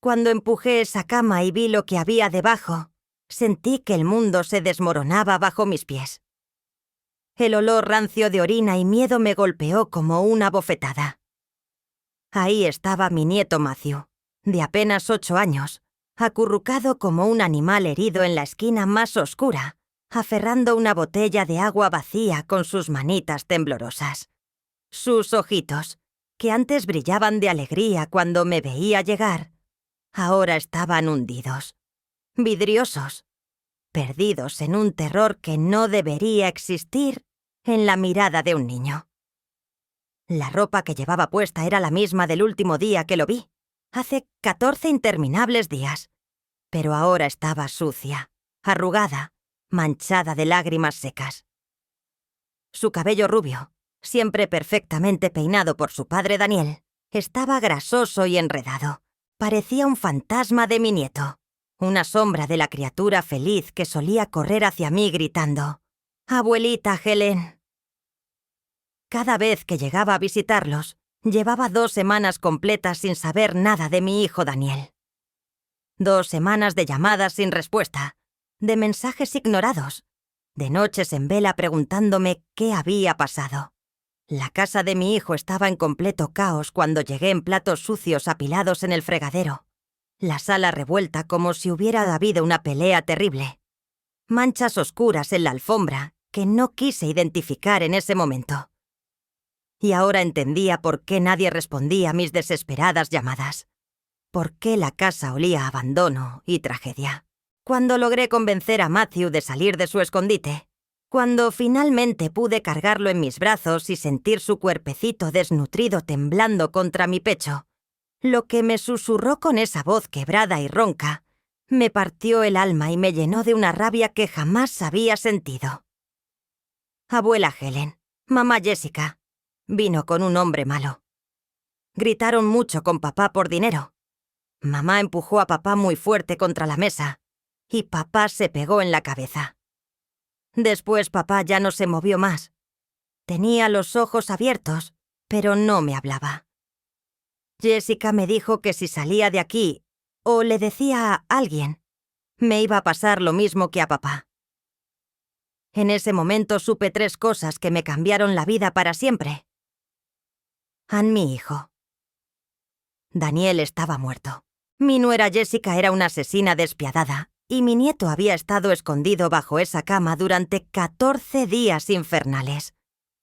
Cuando empujé esa cama y vi lo que había debajo, sentí que el mundo se desmoronaba bajo mis pies. El olor rancio de orina y miedo me golpeó como una bofetada. Ahí estaba mi nieto Matthew, de apenas 8 años, acurrucado como un animal herido en la esquina más oscura, aferrando una botella de agua vacía con sus manitas temblorosas. Sus ojitos, que antes brillaban de alegría cuando me veía llegar, ahora estaban hundidos, vidriosos, perdidos en un terror que no debería existir en la mirada de un niño. La ropa que llevaba puesta era la misma del último día que lo vi, hace 14 interminables días, pero ahora estaba sucia, arrugada, manchada de lágrimas secas. Su cabello rubio, siempre perfectamente peinado por su padre Daniel, estaba grasoso y enredado. Parecía un fantasma de mi nieto, una sombra de la criatura feliz que solía correr hacia mí gritando: «Abuelita Helen». Cada vez que llegaba a visitarlos, llevaba 2 semanas completas sin saber nada de mi hijo Daniel. 2 semanas de llamadas sin respuesta, de mensajes ignorados, de noches en vela preguntándome qué había pasado. La casa de mi hijo estaba en completo caos cuando llegué en platos sucios apilados en el fregadero. La sala revuelta como si hubiera habido una pelea terrible. Manchas oscuras en la alfombra que no quise identificar en ese momento. Y ahora entendía por qué nadie respondía a mis desesperadas llamadas. Por qué la casa olía a abandono y tragedia. Cuando logré convencer a Matthew de salir de su escondite, cuando finalmente pude cargarlo en mis brazos y sentir su cuerpecito desnutrido temblando contra mi pecho, lo que me susurró con esa voz quebrada y ronca me partió el alma y me llenó de una rabia que jamás había sentido. Abuela Helen, mamá Jessica, vino con un hombre malo. Gritaron mucho con papá por dinero. Mamá empujó a papá muy fuerte contra la mesa y papá se pegó en la cabeza. Después papá ya no se movió más. Tenía los ojos abiertos, pero no me hablaba. Jessica me dijo que si salía de aquí, o le decía a alguien, me iba a pasar lo mismo que a papá. En ese momento supe 3 cosas que me cambiaron la vida para siempre. Mi hijo. Daniel estaba muerto. Mi nuera Jessica era una asesina despiadada, y mi nieto había estado escondido bajo esa cama durante 14 días infernales,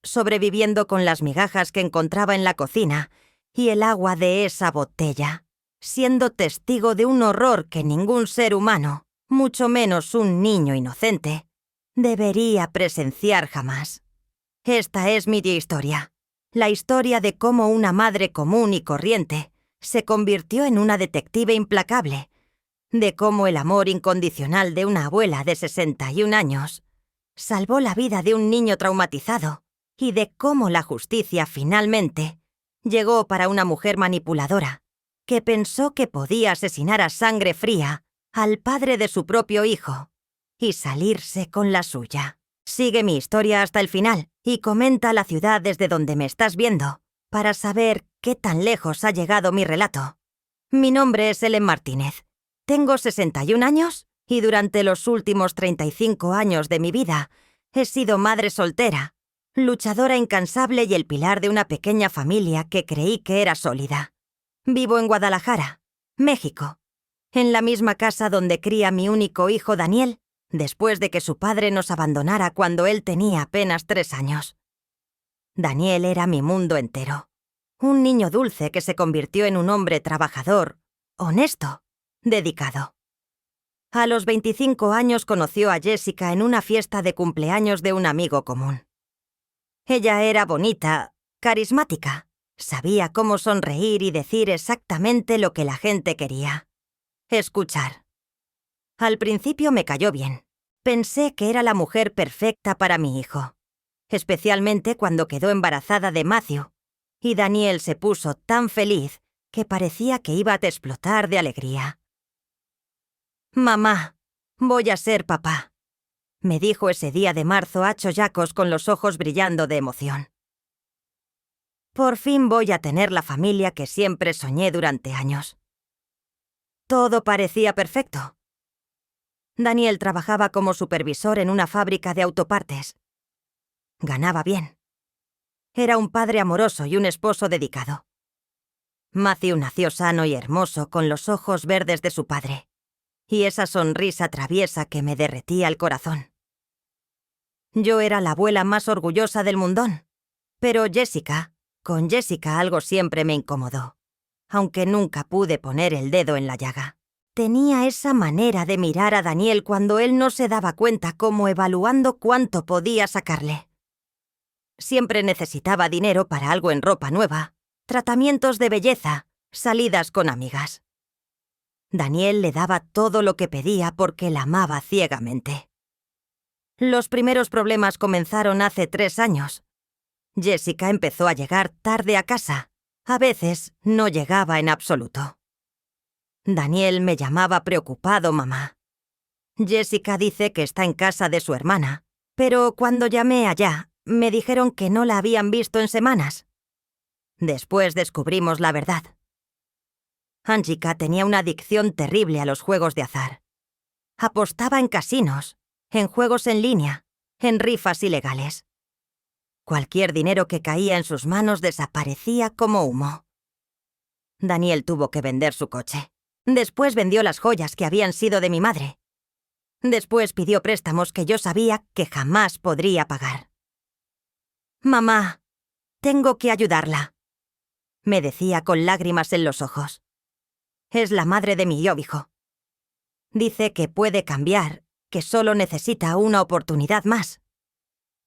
sobreviviendo con las migajas que encontraba en la cocina y el agua de esa botella, siendo testigo de un horror que ningún ser humano, mucho menos un niño inocente, debería presenciar jamás. Esta es mi historia, la historia de cómo una madre común y corriente se convirtió en una detective implacable, de cómo el amor incondicional de una abuela de 61 años salvó la vida de un niño traumatizado y de cómo la justicia finalmente llegó para una mujer manipuladora que pensó que podía asesinar a sangre fría al padre de su propio hijo y salirse con la suya. Sigue mi historia hasta el final y comenta la ciudad desde donde me estás viendo para saber qué tan lejos ha llegado mi relato. Mi nombre es Helen Martínez. Tengo 61 años y durante los últimos 35 años de mi vida he sido madre soltera, luchadora incansable y el pilar de una pequeña familia que creí que era sólida. Vivo en Guadalajara, México, en la misma casa donde cría mi único hijo Daniel, después de que su padre nos abandonara cuando él tenía apenas 3 años. Daniel era mi mundo entero. Un niño dulce que se convirtió en un hombre trabajador, honesto, dedicado. A los 25 años conoció a Jessica en una fiesta de cumpleaños de un amigo común. Ella era bonita, carismática, sabía cómo sonreír y decir exactamente lo que la gente quería. Escuchar. Al principio me cayó bien. Pensé que era la mujer perfecta para mi hijo, especialmente cuando quedó embarazada de Matthew, y Daniel se puso tan feliz que parecía que iba a explotar de alegría. «Mamá, voy a ser papá», me dijo ese día de marzo a chollacos con los ojos brillando de emoción. Por fin voy a tener la familia que siempre soñé durante años. Todo parecía perfecto. Daniel trabajaba como supervisor en una fábrica de autopartes. Ganaba bien. Era un padre amoroso y un esposo dedicado. Matthew nació sano y hermoso, con los ojos verdes de su padre, y esa sonrisa traviesa que me derretía el corazón. Yo era la abuela más orgullosa del mundón, pero con Jessica algo siempre me incomodó, aunque nunca pude poner el dedo en la llaga. Tenía esa manera de mirar a Daniel cuando él no se daba cuenta, como evaluando cuánto podía sacarle. Siempre necesitaba dinero para algo en ropa nueva, tratamientos de belleza, salidas con amigas. Daniel le daba todo lo que pedía porque la amaba ciegamente. Los primeros problemas comenzaron hace 3 años. Jessica empezó a llegar tarde a casa. A veces no llegaba en absoluto. Daniel me llamaba preocupado, mamá. Jessica dice que está en casa de su hermana, pero cuando llamé allá, me dijeron que no la habían visto en semanas. Después descubrimos la verdad. Anjika tenía una adicción terrible a los juegos de azar. Apostaba en casinos, en juegos en línea, en rifas ilegales. Cualquier dinero que caía en sus manos desaparecía como humo. Daniel tuvo que vender su coche. Después vendió las joyas que habían sido de mi madre. Después pidió préstamos que yo sabía que jamás podría pagar. «Mamá, tengo que ayudarla», me decía con lágrimas en los ojos. Es la madre de mi hijo. Dice que puede cambiar, que solo necesita una oportunidad más.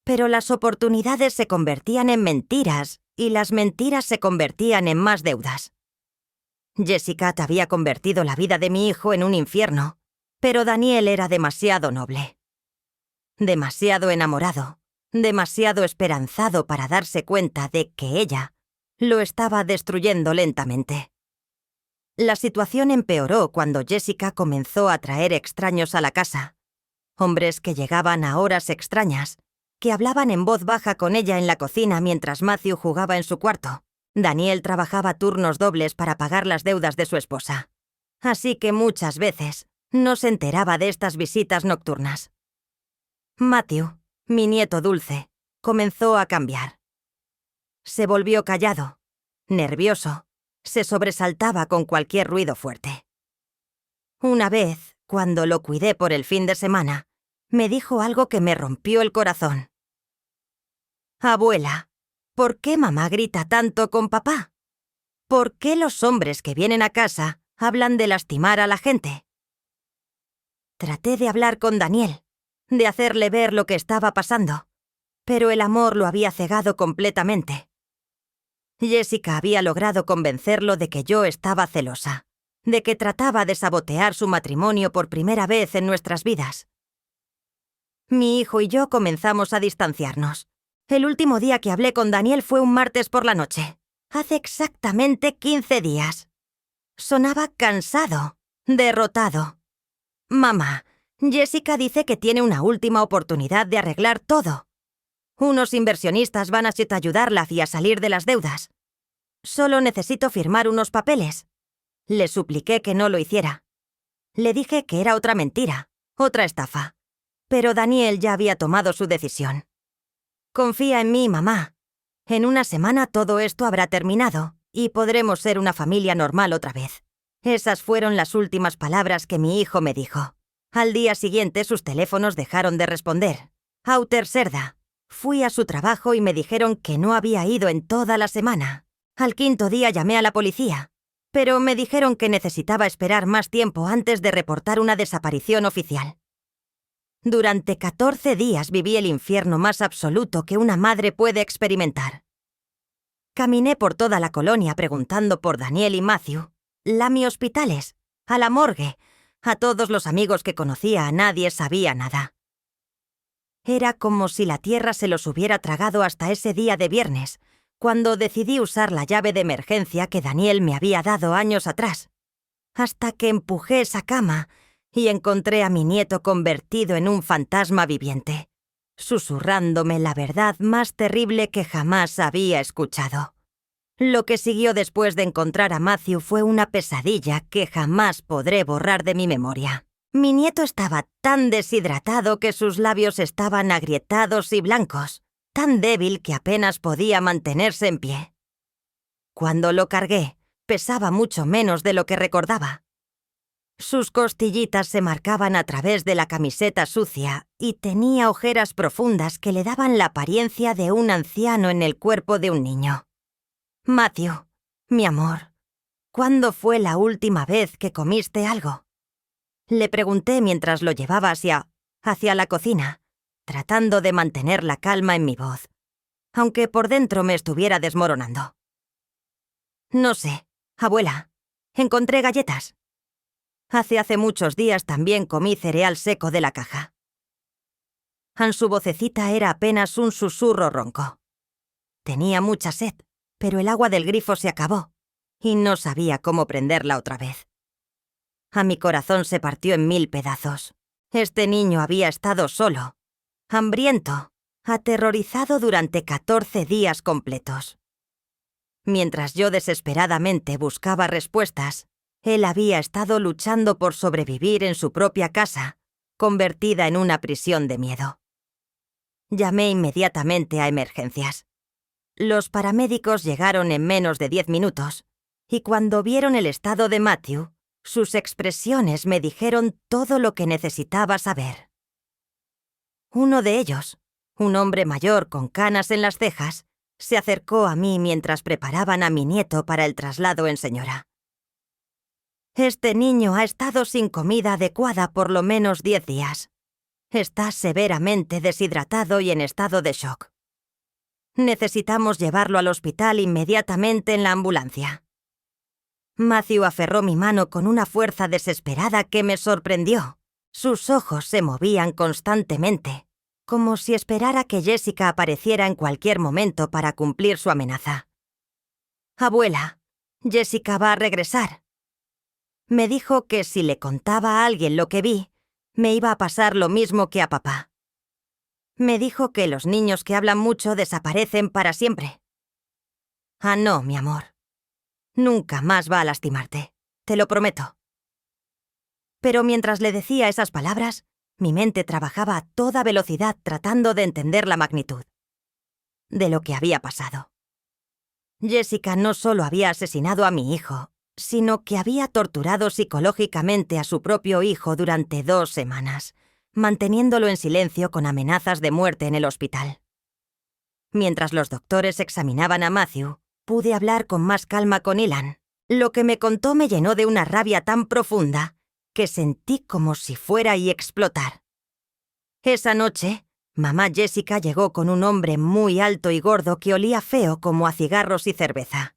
Pero las oportunidades se convertían en mentiras y las mentiras se convertían en más deudas. Jessica había convertido la vida de mi hijo en un infierno, pero Daniel era demasiado noble. Demasiado enamorado, demasiado esperanzado para darse cuenta de que ella lo estaba destruyendo lentamente. La situación empeoró cuando Jessica comenzó a traer extraños a la casa. Hombres que llegaban a horas extrañas, que hablaban en voz baja con ella en la cocina mientras Matthew jugaba en su cuarto. Daniel trabajaba turnos dobles para pagar las deudas de su esposa. Así que muchas veces no se enteraba de estas visitas nocturnas. Matthew, mi nieto dulce, comenzó a cambiar. Se volvió callado, nervioso, se sobresaltaba con cualquier ruido fuerte. Una vez, cuando lo cuidé por el fin de semana, me dijo algo que me rompió el corazón. «Abuela, ¿por qué mamá grita tanto con papá? ¿Por qué los hombres que vienen a casa hablan de lastimar a la gente?» Traté de hablar con Daniel, de hacerle ver lo que estaba pasando, pero el amor lo había cegado completamente. Jessica había logrado convencerlo de que yo estaba celosa, de que trataba de sabotear su matrimonio por primera vez en nuestras vidas. Mi hijo y yo comenzamos a distanciarnos. El último día que hablé con Daniel fue un martes por la noche, hace exactamente 15 días. Sonaba cansado, derrotado. «Mamá, Jessica dice que tiene una última oportunidad de arreglar todo. Unos inversionistas van a ayudarla a salir de las deudas. Solo necesito firmar unos papeles». Le supliqué que no lo hiciera. Le dije que era otra mentira, otra estafa. Pero Daniel ya había tomado su decisión. «Confía en mí, mamá. En una semana todo esto habrá terminado y podremos ser una familia normal otra vez». Esas fueron las últimas palabras que mi hijo me dijo. Al día siguiente sus teléfonos dejaron de responder. Auter Serda. Fui a su trabajo y me dijeron que no había ido en toda la semana. Al 5.º día llamé a la policía, pero me dijeron que necesitaba esperar más tiempo antes de reportar una desaparición oficial. Durante 14 días viví el infierno más absoluto que una madre puede experimentar. Caminé por toda la colonia preguntando por Daniel y Matthew, Lamy hospitales, a la morgue, a todos los amigos que conocía, nadie sabía nada. Era como si la tierra se los hubiera tragado hasta ese día de viernes, cuando decidí usar la llave de emergencia que Daniel me había dado años atrás, hasta que empujé esa cama y encontré a mi nieto convertido en un fantasma viviente, susurrándome la verdad más terrible que jamás había escuchado. Lo que siguió después de encontrar a Matthew fue una pesadilla que jamás podré borrar de mi memoria. Mi nieto estaba tan deshidratado que sus labios estaban agrietados y blancos, tan débil que apenas podía mantenerse en pie. Cuando lo cargué, pesaba mucho menos de lo que recordaba. Sus costillitas se marcaban a través de la camiseta sucia y tenía ojeras profundas que le daban la apariencia de un anciano en el cuerpo de un niño. Matthew, mi amor, ¿cuándo fue la última vez que comiste algo? Le pregunté mientras lo llevaba hacia la cocina, tratando de mantener la calma en mi voz, aunque por dentro me estuviera desmoronando. No sé, abuela, encontré galletas. Hace muchos días también comí cereal seco de la caja. Su vocecita era apenas un susurro ronco. Tenía mucha sed, pero el agua del grifo se acabó, y no sabía cómo prenderla otra vez. A mi corazón se partió en 1000 pedazos. Este niño había estado solo, hambriento, aterrorizado durante 14 días completos. Mientras yo desesperadamente buscaba respuestas, él había estado luchando por sobrevivir en su propia casa, convertida en una prisión de miedo. Llamé inmediatamente a emergencias. Los paramédicos llegaron en menos de 10 minutos, y cuando vieron el estado de Matthew, sus expresiones me dijeron todo lo que necesitaba saber. Uno de ellos, un hombre mayor con canas en las cejas, se acercó a mí mientras preparaban a mi nieto para el traslado en señora. Este niño ha estado sin comida adecuada por lo menos 10 días. Está severamente deshidratado y en estado de shock. Necesitamos llevarlo al hospital inmediatamente en la ambulancia. Matthew aferró mi mano con una fuerza desesperada que me sorprendió. Sus ojos se movían constantemente, como si esperara que Jessica apareciera en cualquier momento para cumplir su amenaza. «Abuela, Jessica va a regresar». Me dijo que si le contaba a alguien lo que vi, me iba a pasar lo mismo que a papá. Me dijo que los niños que hablan mucho desaparecen para siempre. Ah, no, mi amor. Nunca más va a lastimarte, te lo prometo. Pero mientras le decía esas palabras, mi mente trabajaba a toda velocidad tratando de entender la magnitud de lo que había pasado. Jessica no solo había asesinado a mi hijo, sino que había torturado psicológicamente a su propio hijo durante 2 semanas, manteniéndolo en silencio con amenazas de muerte en el hospital. Mientras los doctores examinaban a Matthew, pude hablar con más calma con Ilan. Lo que me contó me llenó de una rabia tan profunda que sentí como si fuera a explotar. Esa noche, mamá Jessica llegó con un hombre muy alto y gordo que olía feo como a cigarros y cerveza.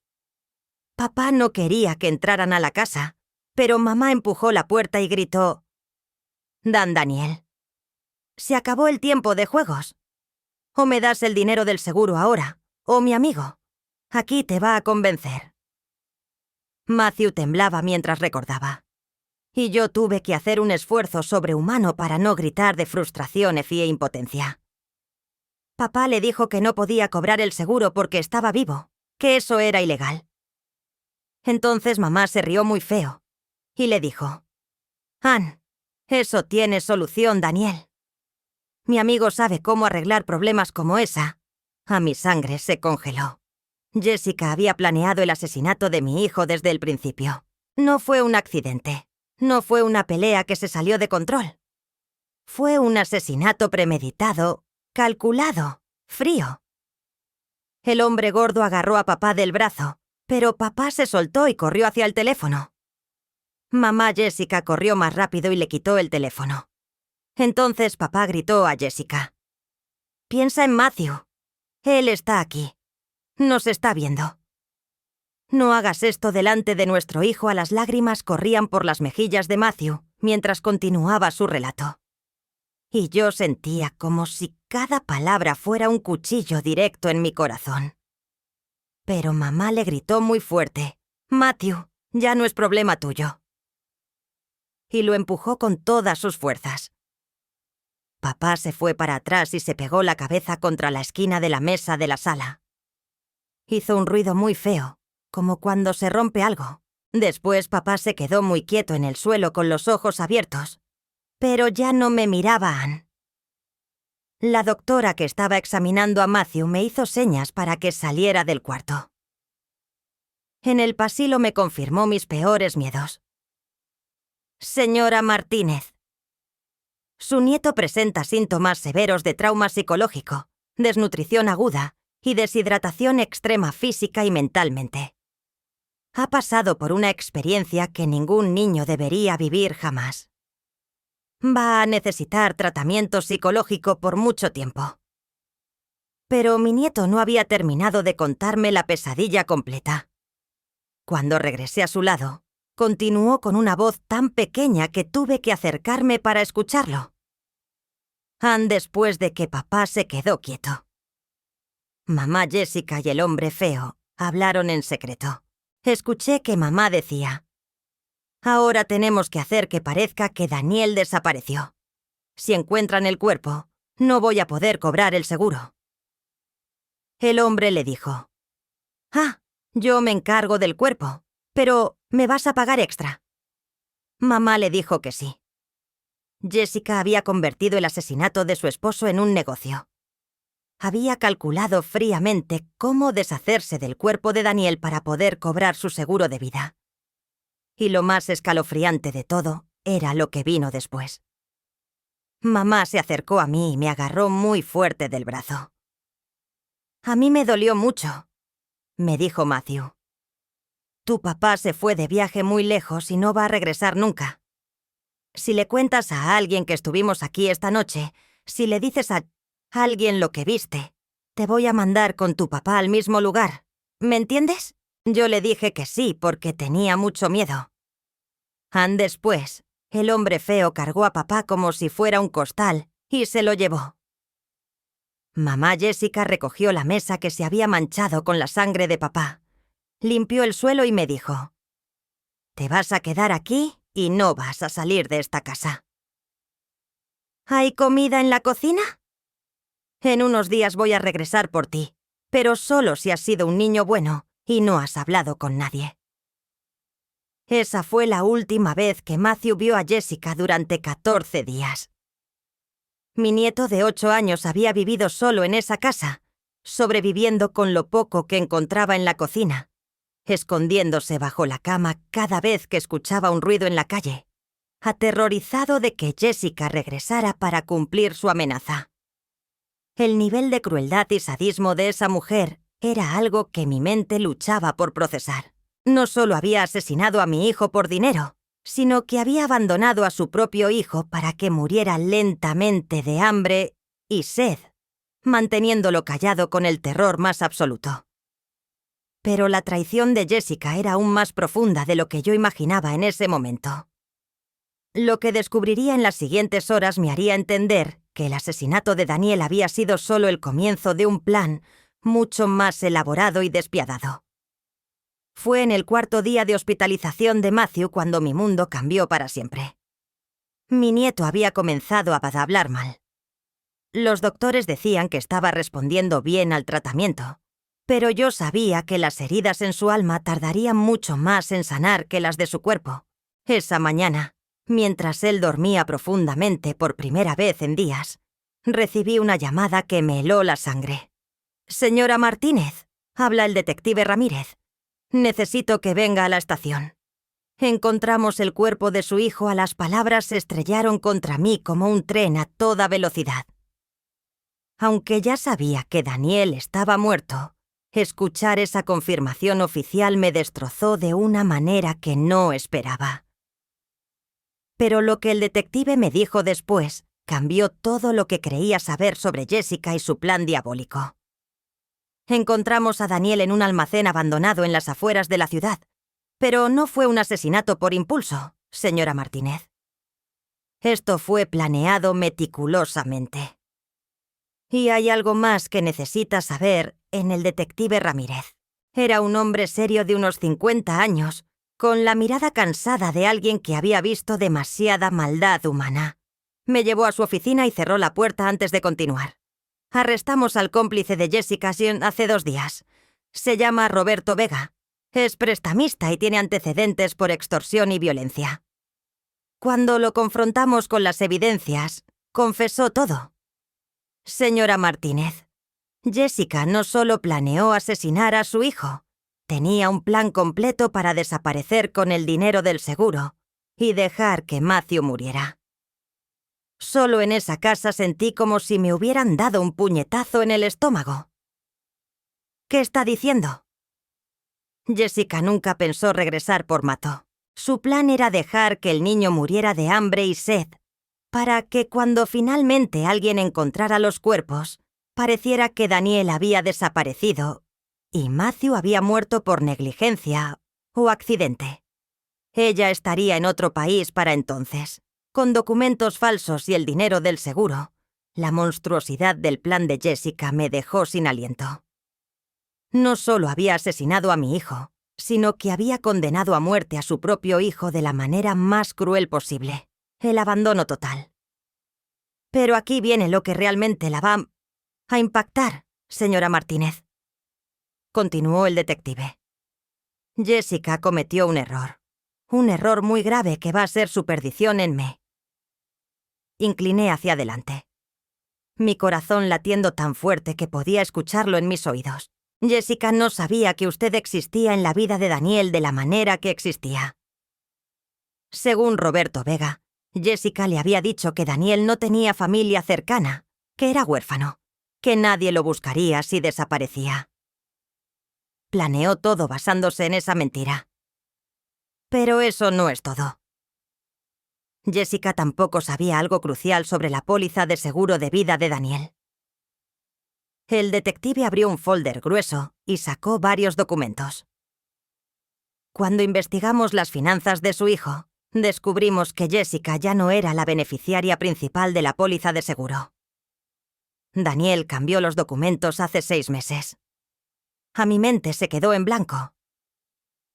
Papá no quería que entraran a la casa, pero mamá empujó la puerta y gritó: «Dan Daniel, se acabó el tiempo de juegos. O me das el dinero del seguro ahora, o mi amigo. Aquí te va a convencer». Matthew temblaba mientras recordaba. Y yo tuve que hacer un esfuerzo sobrehumano para no gritar de frustración e impotencia. Papá le dijo que no podía cobrar el seguro porque estaba vivo, que eso era ilegal. Entonces mamá se rió muy feo y le dijo: «Ann, eso tiene solución, Daniel. Mi amigo sabe cómo arreglar problemas como esa». A mi sangre se congeló. Jessica había planeado el asesinato de mi hijo desde el principio. No fue un accidente. No fue una pelea que se salió de control. Fue un asesinato premeditado, calculado, frío. El hombre gordo agarró a papá del brazo, pero papá se soltó y corrió hacia el teléfono. Mamá Jessica corrió más rápido y le quitó el teléfono. Entonces papá gritó a Jessica: «Piensa en Matthew. Él está aquí. Nos está viendo. No hagas esto delante de nuestro hijo». Las lágrimas corrían por las mejillas de Matthew mientras continuaba su relato. Y yo sentía como si cada palabra fuera un cuchillo directo en mi corazón. Pero mamá le gritó muy fuerte: «Matthew, ya no es problema tuyo». Y lo empujó con todas sus fuerzas. Papá se fue para atrás y se pegó la cabeza contra la esquina de la mesa de la sala. Hizo un ruido muy feo, como cuando se rompe algo. Después papá se quedó muy quieto en el suelo con los ojos abiertos, pero ya no me miraba a Anne. La doctora que estaba examinando a Matthew me hizo señas para que saliera del cuarto. En el pasillo me confirmó mis peores miedos. Señora Martínez. Su nieto presenta síntomas severos de trauma psicológico, desnutrición aguda y deshidratación extrema física y mentalmente. Ha pasado por una experiencia que ningún niño debería vivir jamás. Va a necesitar tratamiento psicológico por mucho tiempo. Pero mi nieto no había terminado de contarme la pesadilla completa. Cuando regresé a su lado, continuó con una voz tan pequeña que tuve que acercarme para escucharlo. Después de que papá se quedó quieto. Mamá Jessica y el hombre feo hablaron en secreto. Escuché que mamá decía: «Ahora tenemos que hacer que parezca que Daniel desapareció. Si encuentran el cuerpo, no voy a poder cobrar el seguro». El hombre le dijo: «Yo me encargo del cuerpo, pero ¿me vas a pagar extra?». Mamá le dijo que sí. Jessica había convertido el asesinato de su esposo en un negocio. Había calculado fríamente cómo deshacerse del cuerpo de Daniel para poder cobrar su seguro de vida. Y lo más escalofriante de todo era lo que vino después. Mamá se acercó a mí y me agarró muy fuerte del brazo. «A mí me dolió mucho», me dijo Matthew. «Tu papá se fue de viaje muy lejos y no va a regresar nunca. Si le cuentas a alguien que estuvimos aquí esta noche, si le dices a alguien lo que viste, te voy a mandar con tu papá al mismo lugar. ¿Me entiendes?». Yo le dije que sí porque tenía mucho miedo. Después, el hombre feo cargó a papá como si fuera un costal y se lo llevó. Mamá Jessica recogió la mesa que se había manchado con la sangre de papá, limpió el suelo y me dijo: «Te vas a quedar aquí y no vas a salir de esta casa». «¿Hay comida en la cocina?». «En unos días voy a regresar por ti, pero solo si has sido un niño bueno y no has hablado con nadie». Esa fue la última vez que Matthew vio a Jessica durante 14 días. Mi nieto de 8 años había vivido solo en esa casa, sobreviviendo con lo poco que encontraba en la cocina, escondiéndose bajo la cama cada vez que escuchaba un ruido en la calle, aterrorizado de que Jessica regresara para cumplir su amenaza. El nivel de crueldad y sadismo de esa mujer era algo que mi mente luchaba por procesar. No solo había asesinado a mi hijo por dinero, sino que había abandonado a su propio hijo para que muriera lentamente de hambre y sed, manteniéndolo callado con el terror más absoluto. Pero la traición de Jessica era aún más profunda de lo que yo imaginaba en ese momento. Lo que descubriría en las siguientes horas me haría entender que el asesinato de Daniel había sido solo el comienzo de un plan mucho más elaborado y despiadado. Fue en el 4.º día de hospitalización de Matthew cuando mi mundo cambió para siempre. Mi nieto había comenzado a hablar mal. Los doctores decían que estaba respondiendo bien al tratamiento, pero yo sabía que las heridas en su alma tardarían mucho más en sanar que las de su cuerpo. Esa mañana, mientras él dormía profundamente por primera vez en días, recibí una llamada que me heló la sangre. «Señora Martínez», habla el detective Ramírez. «Necesito que venga a la estación. Encontramos el cuerpo de su hijo». Las palabras se estrellaron contra mí como un tren a toda velocidad. Aunque ya sabía que Daniel estaba muerto, escuchar esa confirmación oficial me destrozó de una manera que no esperaba. Pero lo que el detective me dijo después cambió todo lo que creía saber sobre Jessica y su plan diabólico. Encontramos a Daniel en un almacén abandonado en las afueras de la ciudad, pero no fue un asesinato por impulso, señora Martínez. Esto fue planeado meticulosamente. Y hay algo más que necesita saber en el detective Ramírez. Era un hombre serio de unos 50 años, con la mirada cansada de alguien que había visto demasiada maldad humana. Me llevó a su oficina y cerró la puerta antes de continuar. «Arrestamos al cómplice de Jessica hace 2 días. Se llama Roberto Vega. Es prestamista y tiene antecedentes por extorsión y violencia. Cuando lo confrontamos con las evidencias, confesó todo. Señora Martínez, Jessica no solo planeó asesinar a su hijo, tenía un plan completo para desaparecer con el dinero del seguro y dejar que Matthew muriera. Solo en esa casa sentí como si me hubieran dado un puñetazo en el estómago. ¿Qué está diciendo? Jessica nunca pensó regresar por Mato. Su plan era dejar que el niño muriera de hambre y sed, para que cuando finalmente alguien encontrara los cuerpos, pareciera que Daniel había desaparecido y Matthew había muerto por negligencia o accidente. Ella estaría en otro país para entonces, con documentos falsos y el dinero del seguro. La monstruosidad del plan de Jessica me dejó sin aliento. No solo había asesinado a mi hijo, sino que había condenado a muerte a su propio hijo de la manera más cruel posible. El abandono total. Pero aquí viene lo que realmente la va a impactar, señora Martínez. Continuó el detective. Jessica cometió un error. Un error muy grave que va a ser su perdición en mí. Incliné hacia adelante. Mi corazón latiendo tan fuerte que podía escucharlo en mis oídos. Jessica no sabía que usted existía en la vida de Daniel de la manera que existía. Según Roberto Vega, Jessica le había dicho que Daniel no tenía familia cercana, que era huérfano, que nadie lo buscaría si desaparecía. Planeó todo basándose en esa mentira. Pero eso no es todo. Jessica tampoco sabía algo crucial sobre la póliza de seguro de vida de Daniel. El detective abrió un folder grueso y sacó varios documentos. Cuando investigamos las finanzas de su hijo, descubrimos que Jessica ya no era la beneficiaria principal de la póliza de seguro. Daniel cambió los documentos hace 6 meses. A mi mente se quedó en blanco.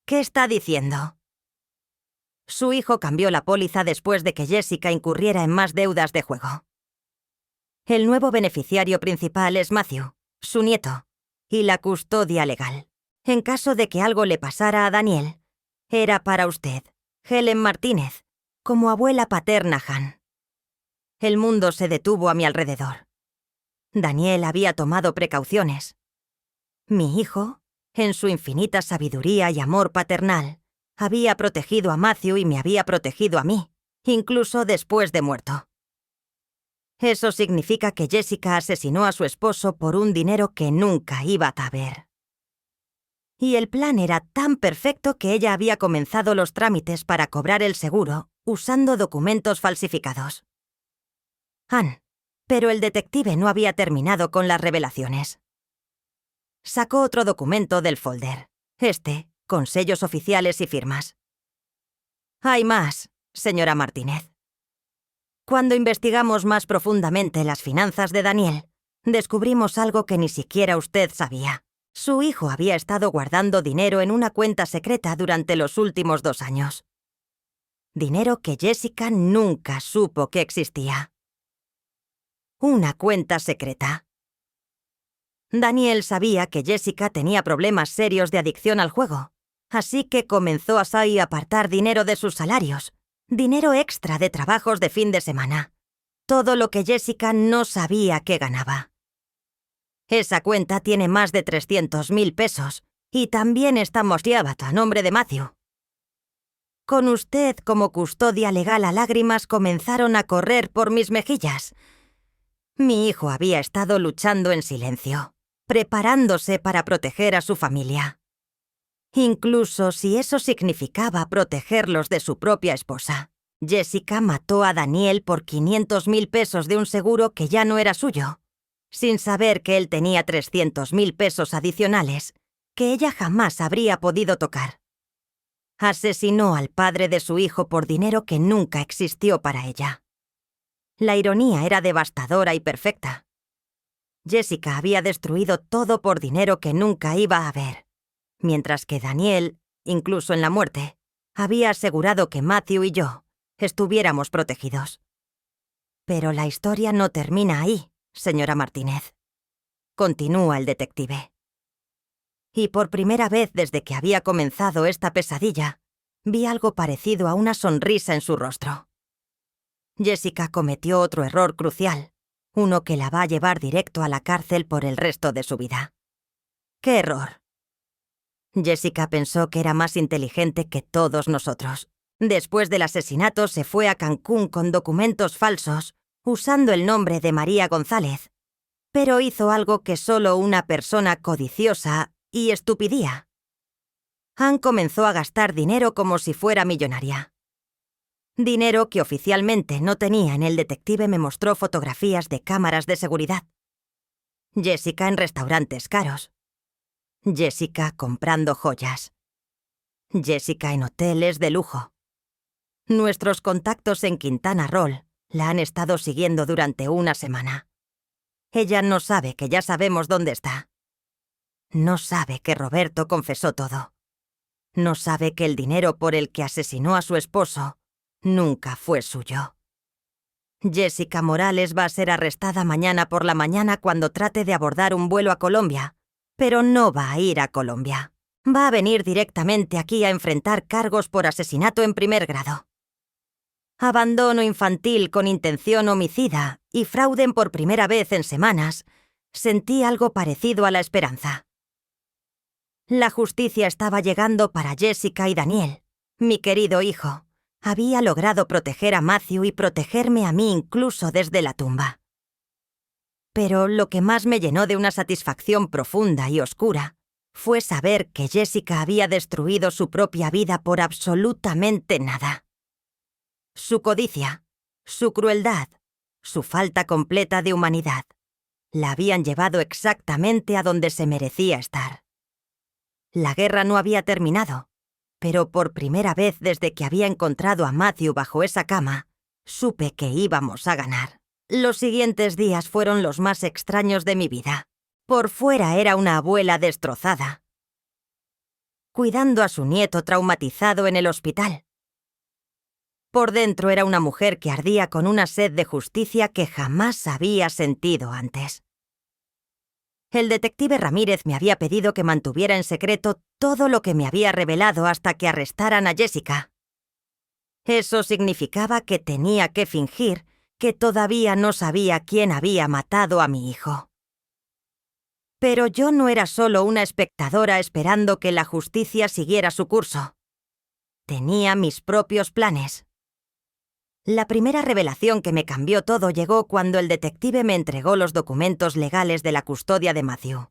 ¿Qué está diciendo? Su hijo cambió la póliza después de que Jessica incurriera en más deudas de juego. El nuevo beneficiario principal es Matthew, su nieto, y la custodia legal. En caso de que algo le pasara a Daniel, era para usted, Helen Martínez, como abuela paterna Han. El mundo se detuvo a mi alrededor. Daniel había tomado precauciones. Mi hijo, en su infinita sabiduría y amor paternal, había protegido a Matthew y me había protegido a mí, incluso después de muerto. Eso significa que Jessica asesinó a su esposo por un dinero que nunca iba a ver. Y el plan era tan perfecto que ella había comenzado los trámites para cobrar el seguro usando documentos falsificados. Pero el detective no había terminado con las revelaciones. Sacó otro documento del folder, con sellos oficiales y firmas. Hay más, señora Martínez. Cuando investigamos más profundamente las finanzas de Daniel, descubrimos algo que ni siquiera usted sabía. Su hijo había estado guardando dinero en una cuenta secreta durante los últimos 2 años. Dinero que Jessica nunca supo que existía. Una cuenta secreta. Daniel sabía que Jessica tenía problemas serios de adicción al juego, así que comenzó a apartar dinero de sus salarios, dinero extra de trabajos de fin de semana, todo lo que Jessica no sabía que ganaba. Esa cuenta tiene más de 300.000 pesos y también está mosqueada a nombre de Matthew. Con usted como custodia legal a lágrimas comenzaron a correr por mis mejillas. Mi hijo había estado luchando en silencio, preparándose para proteger a su familia. Incluso si eso significaba protegerlos de su propia esposa. Jessica mató a Daniel por 500.000 pesos de un seguro que ya no era suyo, sin saber que él tenía 300.000 pesos adicionales, que ella jamás habría podido tocar. Asesinó al padre de su hijo por dinero que nunca existió para ella. La ironía era devastadora y perfecta. Jessica había destruido todo por dinero que nunca iba a haber, mientras que Daniel, incluso en la muerte, había asegurado que Matthew y yo estuviéramos protegidos. Pero la historia no termina ahí, señora Martínez. Continúa el detective. Y por primera vez desde que había comenzado esta pesadilla, vi algo parecido a una sonrisa en su rostro. Jessica cometió otro error crucial, uno que la va a llevar directo a la cárcel por el resto de su vida. ¿Qué error? Jessica pensó que era más inteligente que todos nosotros. Después del asesinato se fue a Cancún con documentos falsos, usando el nombre de María González, pero hizo algo que solo una persona codiciosa y estupidía. Ann comenzó a gastar dinero como si fuera millonaria. Dinero que oficialmente no tenía. El detective me mostró fotografías de cámaras de seguridad. Jessica en restaurantes caros. Jessica comprando joyas. Jessica en hoteles de lujo. Nuestros contactos en Quintana Roo la han estado siguiendo durante una semana. Ella no sabe que ya sabemos dónde está. No sabe que Roberto confesó todo. No sabe que el dinero por el que asesinó a su esposo nunca fue suyo. Jessica Morales va a ser arrestada mañana por la mañana cuando trate de abordar un vuelo a Colombia, pero no va a ir a Colombia. Va a venir directamente aquí a enfrentar cargos por asesinato en primer grado. Abandono infantil con intención homicida y fraude por primera vez en semanas. Sentí algo parecido a la esperanza. La justicia estaba llegando para Jessica y Daniel, mi querido hijo. Había logrado proteger a Matthew y protegerme a mí incluso desde la tumba. Pero lo que más me llenó de una satisfacción profunda y oscura fue saber que Jessica había destruido su propia vida por absolutamente nada. Su codicia, su crueldad, su falta completa de humanidad, la habían llevado exactamente a donde se merecía estar. La guerra no había terminado, pero por primera vez desde que había encontrado a Matthew bajo esa cama, supe que íbamos a ganar. Los siguientes días fueron los más extraños de mi vida. Por fuera era una abuela destrozada, cuidando a su nieto traumatizado en el hospital. Por dentro era una mujer que ardía con una sed de justicia que jamás había sentido antes. El detective Ramírez me había pedido que mantuviera en secreto todo lo que me había revelado hasta que arrestaran a Jessica. Eso significaba que tenía que fingir que todavía no sabía quién había matado a mi hijo. Pero yo no era solo una espectadora esperando que la justicia siguiera su curso. Tenía mis propios planes. La primera revelación que me cambió todo llegó cuando el detective me entregó los documentos legales de la custodia de Matthew.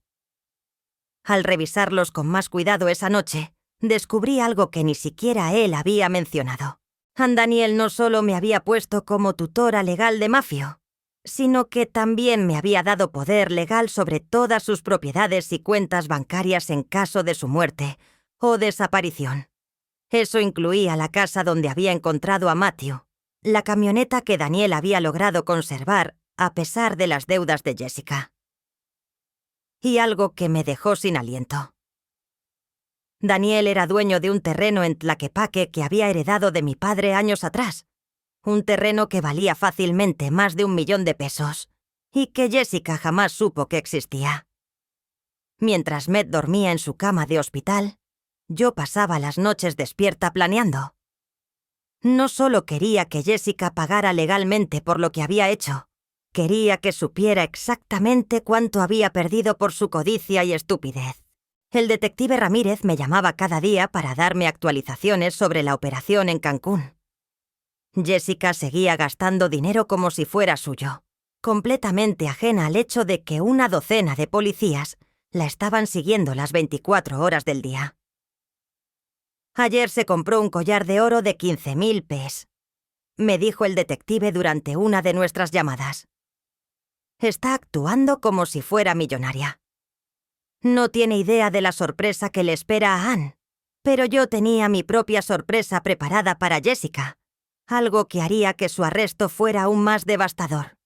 Al revisarlos con más cuidado esa noche, descubrí algo que ni siquiera él había mencionado. Daniel no solo me había puesto como tutora legal de Matthew, sino que también me había dado poder legal sobre todas sus propiedades y cuentas bancarias en caso de su muerte o desaparición. Eso incluía la casa donde había encontrado a Matthew, la camioneta que Daniel había logrado conservar a pesar de las deudas de Jessica. Y algo que me dejó sin aliento. Daniel era dueño de un terreno en Tlaquepaque que había heredado de mi padre años atrás. Un terreno que valía fácilmente más de $1 millón y que Jessica jamás supo que existía. Mientras Matt dormía en su cama de hospital, yo pasaba las noches despierta planeando. No solo quería que Jessica pagara legalmente por lo que había hecho, quería que supiera exactamente cuánto había perdido por su codicia y estupidez. El detective Ramírez me llamaba cada día para darme actualizaciones sobre la operación en Cancún. Jessica seguía gastando dinero como si fuera suyo, completamente ajena al hecho de que una docena de policías la estaban siguiendo las 24 horas del día. Ayer se compró un collar de oro de 15.000 pesos, me dijo el detective durante una de nuestras llamadas. Está actuando como si fuera millonaria. No tiene idea de la sorpresa que le espera a Ann, pero yo tenía mi propia sorpresa preparada para Jessica, algo que haría que su arresto fuera aún más devastador.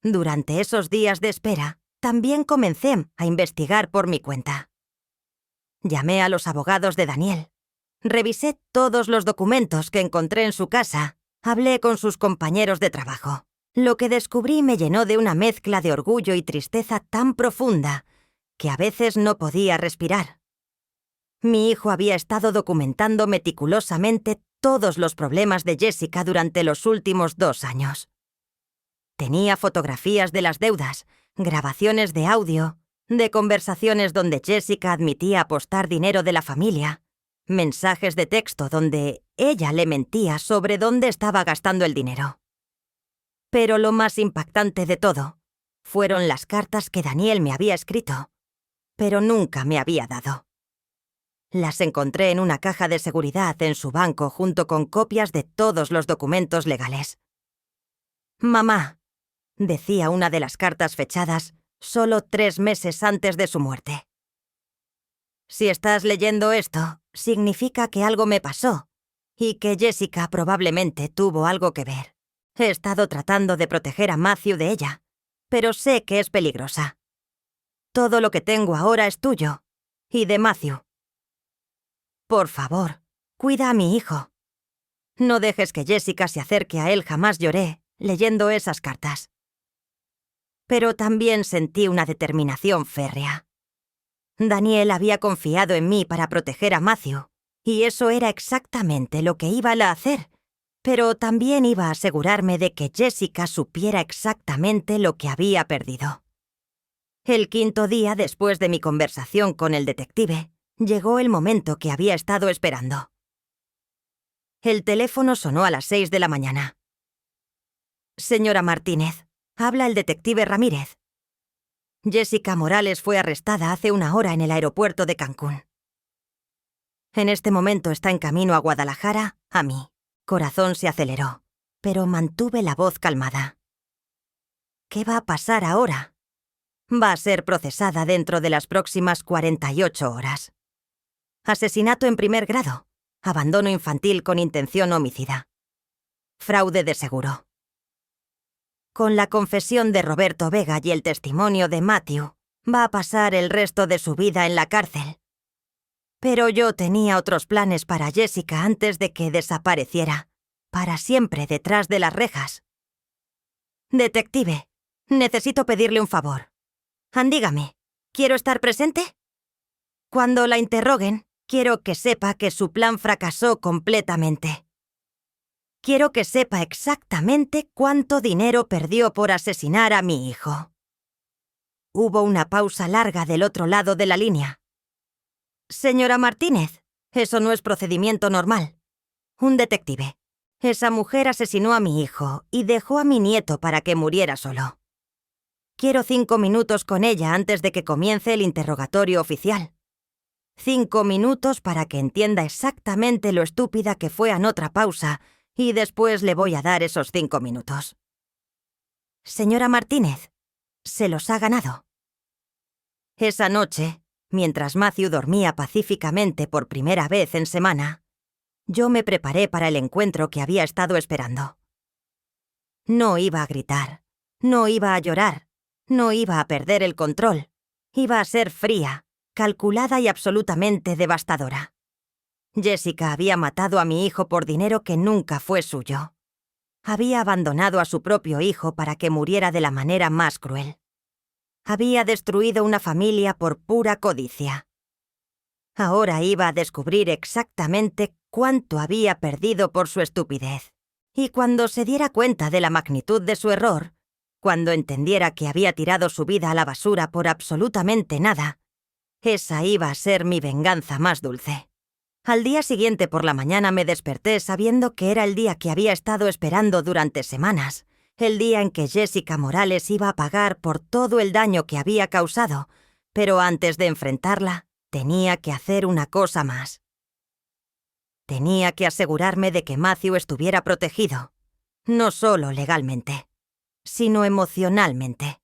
Durante esos días de espera, también comencé a investigar por mi cuenta. Llamé a los abogados de Daniel. Revisé todos los documentos que encontré en su casa. Hablé con sus compañeros de trabajo. Lo que descubrí me llenó de una mezcla de orgullo y tristeza tan profunda que a veces no podía respirar. Mi hijo había estado documentando meticulosamente todos los problemas de Jessica durante los últimos 2 años. Tenía fotografías de las deudas, grabaciones de audio, de conversaciones donde Jessica admitía apostar dinero de la familia, mensajes de texto donde ella le mentía sobre dónde estaba gastando el dinero. Pero lo más impactante de todo fueron las cartas que Daniel me había escrito, pero nunca me había dado. Las encontré en una caja de seguridad en su banco junto con copias de todos los documentos legales. «Mamá», decía una de las cartas fechadas solo 3 meses antes de su muerte. «Si estás leyendo esto, significa que algo me pasó y que Jessica probablemente tuvo algo que ver. He estado tratando de proteger a Matthew de ella, pero sé que es peligrosa. Todo lo que tengo ahora es tuyo y de Matthew. Por favor, cuida a mi hijo. No dejes que Jessica se acerque a él». Jamás lloré leyendo esas cartas. Pero también sentí una determinación férrea. Daniel había confiado en mí para proteger a Matthew, y eso era exactamente lo que iba a hacer, pero también iba a asegurarme de que Jessica supiera exactamente lo que había perdido. El 5.º día después de mi conversación con el detective, llegó el momento que había estado esperando. El teléfono sonó a las 6 de la mañana. «Señora Martínez, habla el detective Ramírez. Jessica Morales fue arrestada hace 1 hora en el aeropuerto de Cancún. En este momento está en camino a Guadalajara, a mí». Corazón se aceleró, pero mantuve la voz calmada. ¿Qué va a pasar ahora? Va a ser procesada dentro de las próximas 48 horas. Asesinato en primer grado, abandono infantil con intención homicida, fraude de seguro. Con la confesión de Roberto Vega y el testimonio de Matthew, va a pasar el resto de su vida en la cárcel. Pero yo tenía otros planes para Jessica antes de que desapareciera, para siempre detrás de las rejas. Detective, necesito pedirle un favor. Dígame, ¿quiero estar presente? Cuando la interroguen, quiero que sepa que su plan fracasó completamente. Quiero que sepa exactamente cuánto dinero perdió por asesinar a mi hijo. Hubo una pausa larga del otro lado de la línea. «Señora Martínez, eso no es procedimiento normal. Un detective. Esa mujer asesinó a mi hijo y dejó a mi nieto para que muriera solo. Quiero 5 minutos con ella antes de que comience el interrogatorio oficial. 5 minutos para que entienda exactamente lo estúpida que fue en otra pausa y después le voy a dar esos 5 minutos. Señora Martínez, se los ha ganado». Esa noche, mientras Matthew dormía pacíficamente por primera vez en semana, yo me preparé para el encuentro que había estado esperando. No iba a gritar, no iba a llorar, no iba a perder el control. Iba a ser fría, calculada y absolutamente devastadora. Jessica había matado a mi hijo por dinero que nunca fue suyo. Había abandonado a su propio hijo para que muriera de la manera más cruel. Había destruido una familia por pura codicia. Ahora iba a descubrir exactamente cuánto había perdido por su estupidez. Y cuando se diera cuenta de la magnitud de su error, cuando entendiera que había tirado su vida a la basura por absolutamente nada, esa iba a ser mi venganza más dulce. Al día siguiente por la mañana me desperté sabiendo que era el día que había estado esperando durante semanas. El día en que Jessica Morales iba a pagar por todo el daño que había causado, pero antes de enfrentarla, tenía que hacer una cosa más. Tenía que asegurarme de que Matthew estuviera protegido, no solo legalmente, sino emocionalmente.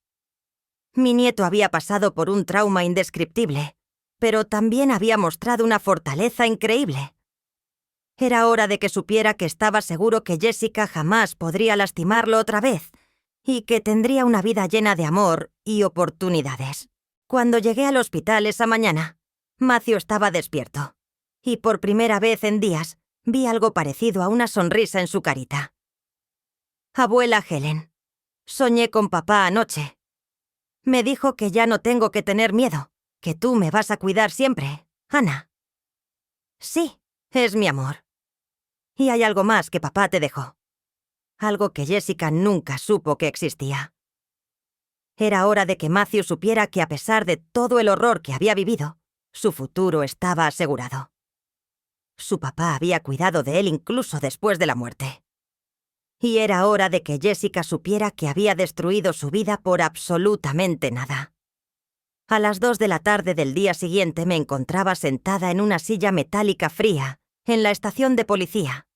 Mi nieto había pasado por un trauma indescriptible, pero también había mostrado una fortaleza increíble. Era hora de que supiera que estaba seguro que Jessica jamás podría lastimarlo otra vez y que tendría una vida llena de amor y oportunidades. Cuando llegué al hospital esa mañana, Matthew estaba despierto, y por primera vez en días vi algo parecido a una sonrisa en su carita. «Abuela Helen, soñé con papá anoche. Me dijo que ya no tengo que tener miedo, ¿Que tú me vas a cuidar siempre, Ana? Sí, es mi amor. Y hay algo más que papá te dejó. Algo que Jessica nunca supo que existía. Era hora de que Matthew supiera que a pesar de todo el horror que había vivido, su futuro estaba asegurado. Su papá había cuidado de él incluso después de la muerte. Y era hora de que Jessica supiera que había destruido su vida por absolutamente nada. A las 2 de la tarde del día siguiente me encontraba sentada en una silla metálica fría, en la estación de policía,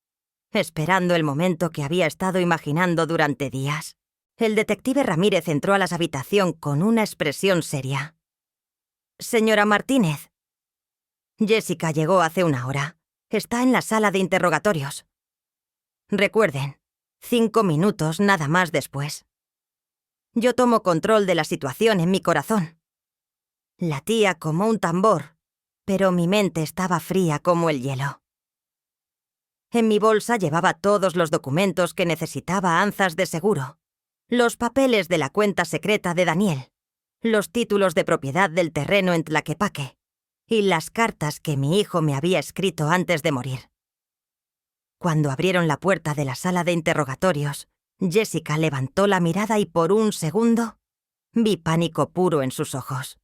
esperando el momento que había estado imaginando durante días. El detective Ramírez entró a la habitación con una expresión seria. «Señora Martínez». Jessica llegó hace una hora. Está en la sala de interrogatorios. Recuerden, 5 minutos nada más después. Yo tomo control de la situación en mi corazón. Latía como un tambor, pero mi mente estaba fría como el hielo. En mi bolsa llevaba todos los documentos que necesitaba Anzas de seguro, los papeles de la cuenta secreta de Daniel, los títulos de propiedad del terreno en Tlaquepaque y las cartas que mi hijo me había escrito antes de morir. Cuando abrieron la puerta de la sala de interrogatorios, Jessica levantó la mirada y por un segundo vi pánico puro en sus ojos.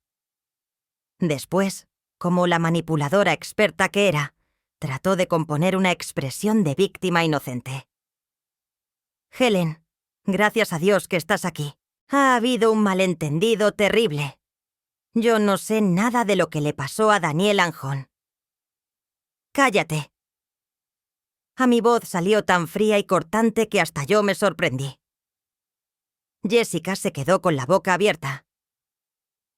Después, como la manipuladora experta que era, trató de componer una expresión de víctima inocente. «Helen, gracias a Dios que estás aquí. Ha habido un malentendido terrible. Yo no sé nada de lo que le pasó a Daniel Anjón». «Cállate». A mi voz salió tan fría y cortante que hasta yo me sorprendí. Jessica se quedó con la boca abierta.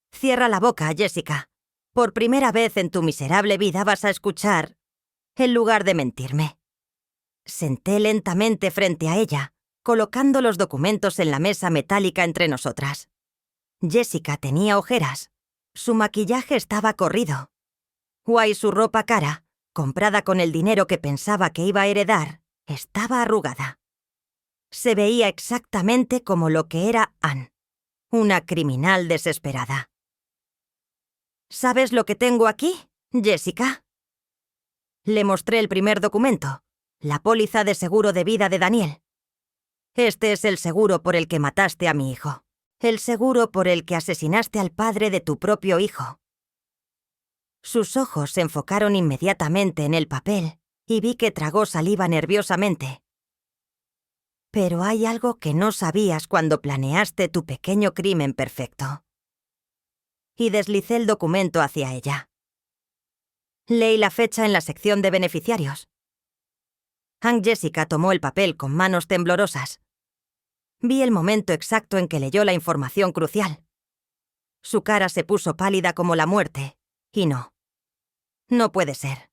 «Cierra la boca, Jessica. Por primera vez en tu miserable vida vas a escuchar, en lugar de mentirme». Senté lentamente frente a ella, colocando los documentos en la mesa metálica entre nosotras. Jessica tenía ojeras. Su maquillaje estaba corrido. Guay, su ropa cara, comprada con el dinero que pensaba que iba a heredar, estaba arrugada. Se veía exactamente como lo que era Anne, una criminal desesperada. ¿Sabes lo que tengo aquí, Jessica? Le mostré el primer documento, la póliza de seguro de vida de Daniel. Este es el seguro por el que mataste a mi hijo. El seguro por el que asesinaste al padre de tu propio hijo. Sus ojos se enfocaron inmediatamente en el papel y vi que tragó saliva nerviosamente. Pero hay algo que no sabías cuando planeaste tu pequeño crimen perfecto. Y deslicé el documento hacia ella. Leí la fecha en la sección de beneficiarios. Aunt Jessica tomó el papel con manos temblorosas. Vi el momento exacto en que leyó la información crucial. Su cara se puso pálida como la muerte, y no. No puede ser.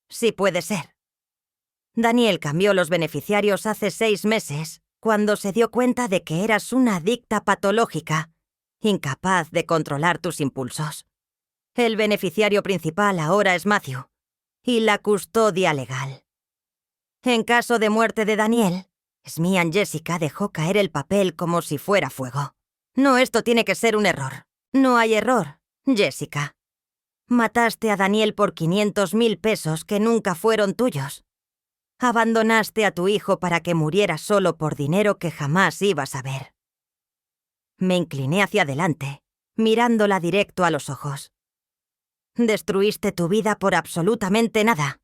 Sí puede ser. Daniel cambió los beneficiarios hace 6 meses, cuando se dio cuenta de que eras una adicta patológica, incapaz de controlar tus impulsos. El beneficiario principal ahora es Matthew, y la custodia legal. En caso de muerte de Daniel, Smee and Jessica dejó caer el papel como si fuera fuego. No, esto tiene que ser un error. No hay error, Jessica. Mataste a Daniel por 500.000 pesos que nunca fueron tuyos. Abandonaste a tu hijo para que muriera solo por dinero que jamás ibas a ver. Me incliné hacia adelante, mirándola directo a los ojos. Destruiste tu vida por absolutamente nada.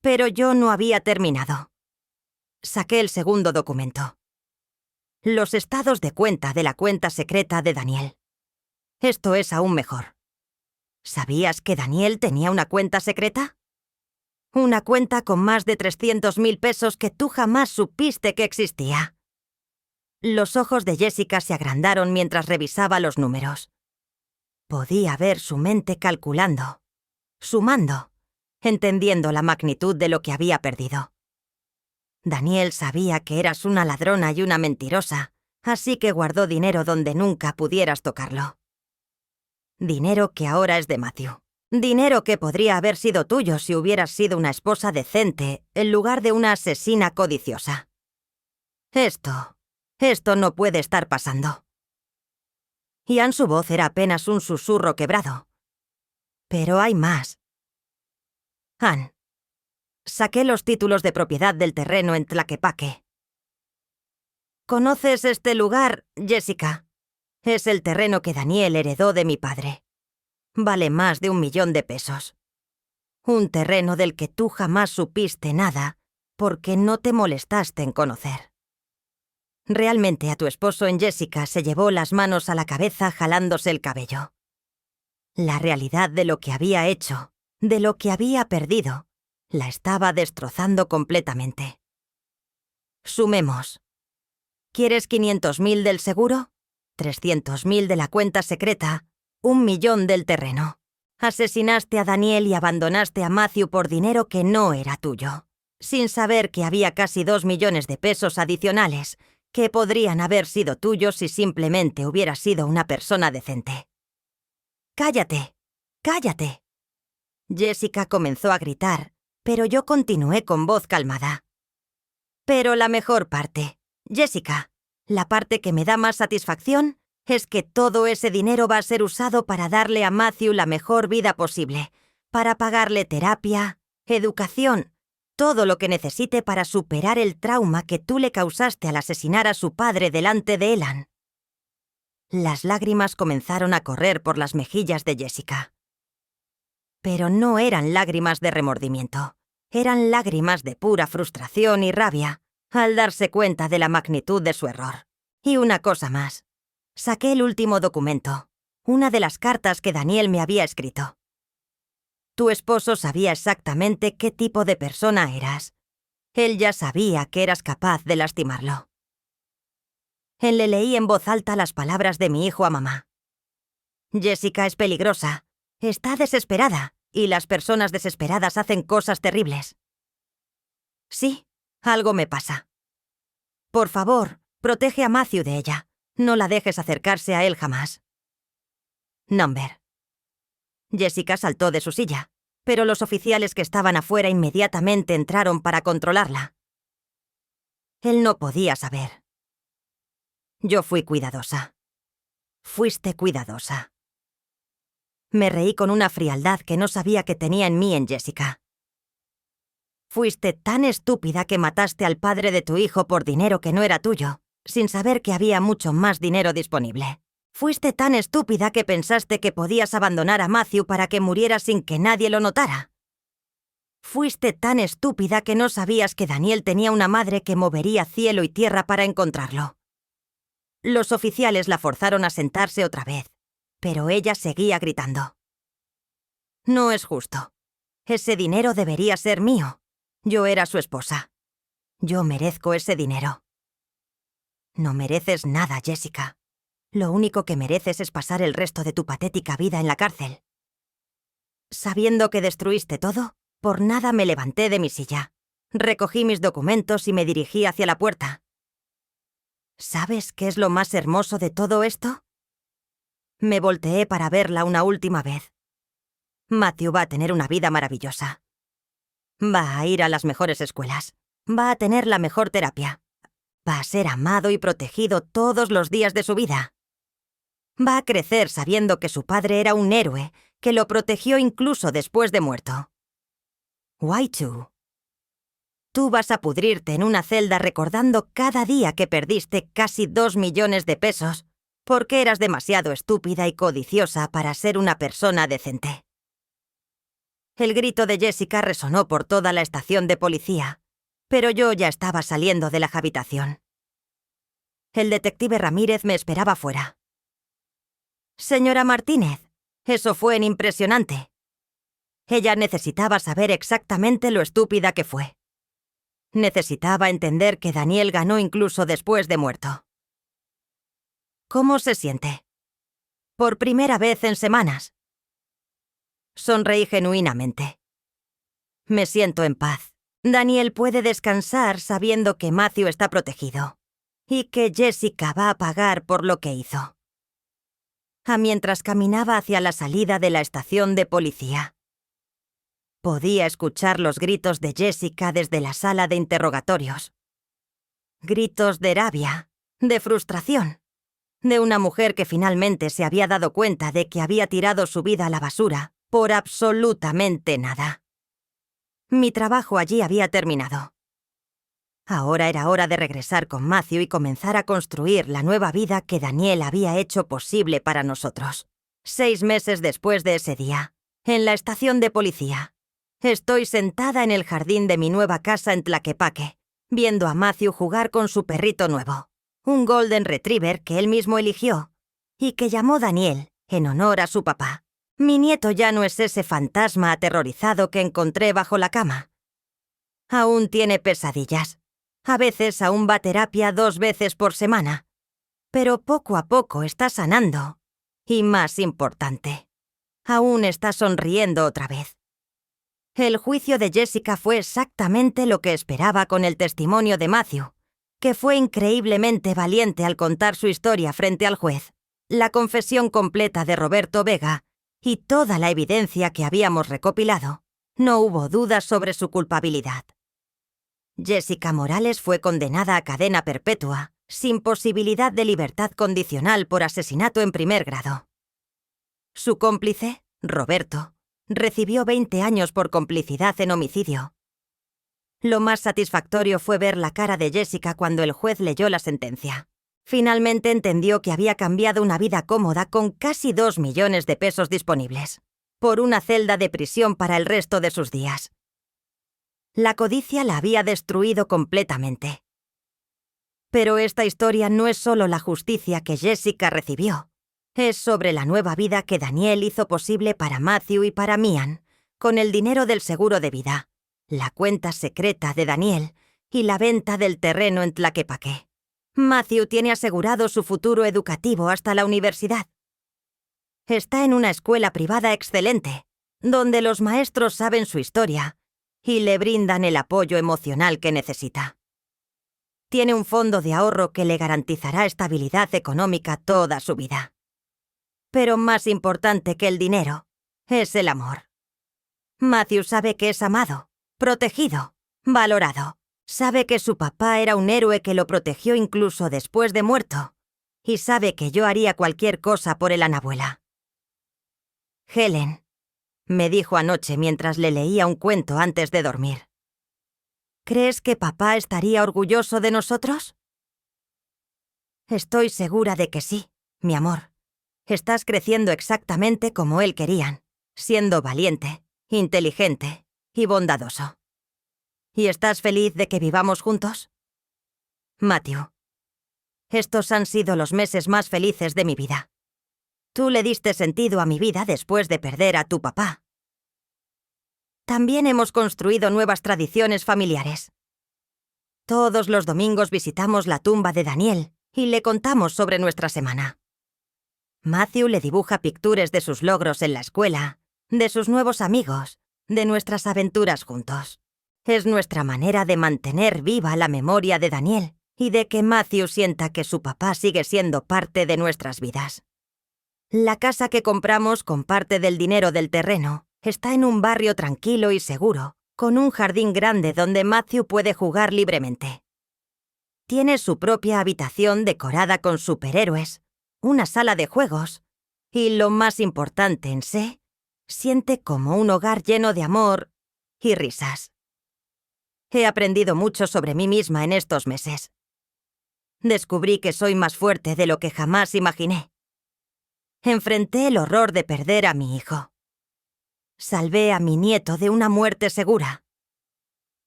Pero yo no había terminado. Saqué el segundo documento. Los estados de cuenta de la cuenta secreta de Daniel. Esto es aún mejor. ¿Sabías que Daniel tenía una cuenta secreta? Una cuenta con más de 300.000 pesos que tú jamás supiste que existía. Los ojos de Jessica se agrandaron mientras revisaba los números. Podía ver su mente calculando, sumando, entendiendo la magnitud de lo que había perdido. Daniel sabía que eras una ladrona y una mentirosa, así que guardó dinero donde nunca pudieras tocarlo. Dinero que ahora es de Matthew. Dinero que podría haber sido tuyo si hubieras sido una esposa decente en lugar de una asesina codiciosa. Esto no puede estar pasando. Y Anne, su voz era apenas un susurro quebrado, Pero hay más. Ann, saqué los títulos de propiedad del terreno en Tlaquepaque. ¿Conoces este lugar, Jessica? Es el terreno que Daniel heredó de mi padre. Vale más de 1 millón de pesos. Un terreno del que tú jamás supiste nada porque no te molestaste en conocer. Realmente a tu esposo en Jessica se llevó las manos a la cabeza jalándose el cabello. La realidad de lo que había hecho, de lo que había perdido, la estaba destrozando completamente. Sumemos. ¿Quieres 500.000 del seguro? 300.000 de la cuenta secreta, 1 millón del terreno. Asesinaste a Daniel y abandonaste a Matthew por dinero que no era tuyo, sin saber que había casi 2 millones de pesos adicionales que podrían haber sido tuyos si simplemente hubieras sido una persona decente. ¡Cállate! ¡Cállate! Jessica comenzó a gritar, pero yo continué con voz calmada. Pero la mejor parte, Jessica, la parte que me da más satisfacción es que todo ese dinero va a ser usado para darle a Matthew la mejor vida posible, para pagarle terapia, educación, todo lo que necesite para superar el trauma que tú le causaste al asesinar a su padre delante de Elan. Las lágrimas comenzaron a correr por las mejillas de Jessica. Pero no eran lágrimas de remordimiento, eran lágrimas de pura frustración y rabia al darse cuenta de la magnitud de su error. Y una cosa más. Saqué el último documento, una de las cartas que Daniel me había escrito. Tu esposo sabía exactamente qué tipo de persona eras. Él ya sabía que eras capaz de lastimarlo. Él le leí en voz alta las palabras de mi hijo a mamá. Jessica es peligrosa, está desesperada, y las personas desesperadas hacen cosas terribles. Sí, algo me pasa. Por favor, protege a Matthew de ella. No la dejes acercarse a él jamás. Number. Jessica saltó de su silla, pero los oficiales que estaban afuera inmediatamente entraron para controlarla. Él no podía saber. Yo fui cuidadosa. Fuiste cuidadosa. Me reí con una frialdad que no sabía que tenía en mí en Jessica. Fuiste tan estúpida que mataste al padre de tu hijo por dinero que no era tuyo, sin saber que había mucho más dinero disponible. Fuiste tan estúpida que pensaste que podías abandonar a Matthew para que muriera sin que nadie lo notara. Fuiste tan estúpida que no sabías que Daniel tenía una madre que movería cielo y tierra para encontrarlo. Los oficiales la forzaron a sentarse otra vez, pero ella seguía gritando. No es justo. Ese dinero debería ser mío. Yo era su esposa. Yo merezco ese dinero. No mereces nada, Jessica. Lo único que mereces es pasar el resto de tu patética vida en la cárcel. Sabiendo que destruiste todo, por nada me levanté de mi silla. Recogí mis documentos y me dirigí hacia la puerta. ¿Sabes qué es lo más hermoso de todo esto? Me volteé para verla una última vez. Matthew va a tener una vida maravillosa. Va a ir a las mejores escuelas. Va a tener la mejor terapia. Va a ser amado y protegido todos los días de su vida. Va a crecer sabiendo que su padre era un héroe que lo protegió incluso después de muerto. Waichu. Tú vas a pudrirte en una celda recordando cada día que perdiste casi 2 millones de pesos porque eras demasiado estúpida y codiciosa para ser una persona decente. El grito de Jessica resonó por toda la estación de policía, pero yo ya estaba saliendo de la habitación. El detective Ramírez me esperaba fuera. Señora Martínez, eso fue impresionante. Ella necesitaba saber exactamente lo estúpida que fue. Necesitaba entender que Daniel ganó incluso después de muerto. ¿Cómo se siente? Por primera vez en semanas. Sonreí genuinamente. Me siento en paz. Daniel puede descansar sabiendo que Matthew está protegido y que Jessica va a pagar por lo que hizo. Mientras caminaba hacia la salida de la estación de policía, podía escuchar los gritos de Jessica desde la sala de interrogatorios. Gritos de rabia, de frustración, de una mujer que finalmente se había dado cuenta de que había tirado su vida a la basura Por absolutamente nada. Mi trabajo allí había terminado. Ahora era hora de regresar con Matthew y comenzar a construir la nueva vida que Daniel había hecho posible para nosotros. 6 meses después de ese día, en la estación de policía, estoy sentada en el jardín de mi nueva casa en Tlaquepaque, viendo a Matthew jugar con su perrito nuevo, un Golden Retriever que él mismo eligió y que llamó Daniel en honor a su papá. Mi nieto ya no es ese fantasma aterrorizado que encontré bajo la cama. Aún tiene pesadillas. A veces aún va a terapia 2 veces por semana. Pero poco a poco está sanando. Y más importante, aún está sonriendo otra vez. El juicio de Jessica fue exactamente lo que esperaba con el testimonio de Matthew, que fue increíblemente valiente al contar su historia frente al juez, la confesión completa de Roberto Vega y toda la evidencia que habíamos recopilado. No hubo dudas sobre su culpabilidad. Jessica Morales fue condenada a cadena perpetua, sin posibilidad de libertad condicional por asesinato en primer grado. Su cómplice, Roberto, recibió 20 años por complicidad en homicidio. Lo más satisfactorio fue ver la cara de Jessica cuando el juez leyó la sentencia. Finalmente entendió que había cambiado una vida cómoda con casi 2 millones de pesos disponibles, por una celda de prisión para el resto de sus días. La codicia la había destruido completamente. Pero esta historia no es solo la justicia que Jessica recibió. Es sobre la nueva vida que Daniel hizo posible para Matthew y para Mian, con el dinero del seguro de vida, la cuenta secreta de Daniel y la venta del terreno en Tlaquepaque. Matthew tiene asegurado su futuro educativo hasta la universidad. Está en una escuela privada excelente, donde los maestros saben su historia y le brindan el apoyo emocional que necesita. Tiene un fondo de ahorro que le garantizará estabilidad económica toda su vida. Pero más importante que el dinero es el amor. Matthew sabe que es amado, protegido, valorado. Sabe que su papá era un héroe que lo protegió incluso después de muerto. Y sabe que yo haría cualquier cosa por el Anabuela. Helen, me dijo anoche mientras le leía un cuento antes de dormir. ¿Crees que papá estaría orgulloso de nosotros? Estoy segura de que sí, mi amor. Estás creciendo exactamente como él querían, siendo valiente, inteligente y bondadoso. ¿Y estás feliz de que vivamos juntos? Matthew, estos han sido los meses más felices de mi vida. Tú le diste sentido a mi vida después de perder a tu papá. También hemos construido nuevas tradiciones familiares. Todos los domingos visitamos la tumba de Daniel y le contamos sobre nuestra semana. Matthew le dibuja pictures de sus logros en la escuela, de sus nuevos amigos, de nuestras aventuras juntos. Es nuestra manera de mantener viva la memoria de Daniel y de que Matthew sienta que su papá sigue siendo parte de nuestras vidas. La casa que compramos con parte del dinero del terreno está en un barrio tranquilo y seguro, con un jardín grande donde Matthew puede jugar libremente. Tiene su propia habitación decorada con superhéroes, una sala de juegos y, lo más importante en sí, siente como un hogar lleno de amor y risas. He aprendido mucho sobre mí misma en estos meses. Descubrí que soy más fuerte de lo que jamás imaginé. Enfrenté el horror de perder a mi hijo. Salvé a mi nieto de una muerte segura.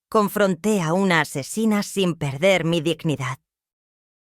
Confronté a una asesina sin perder mi dignidad.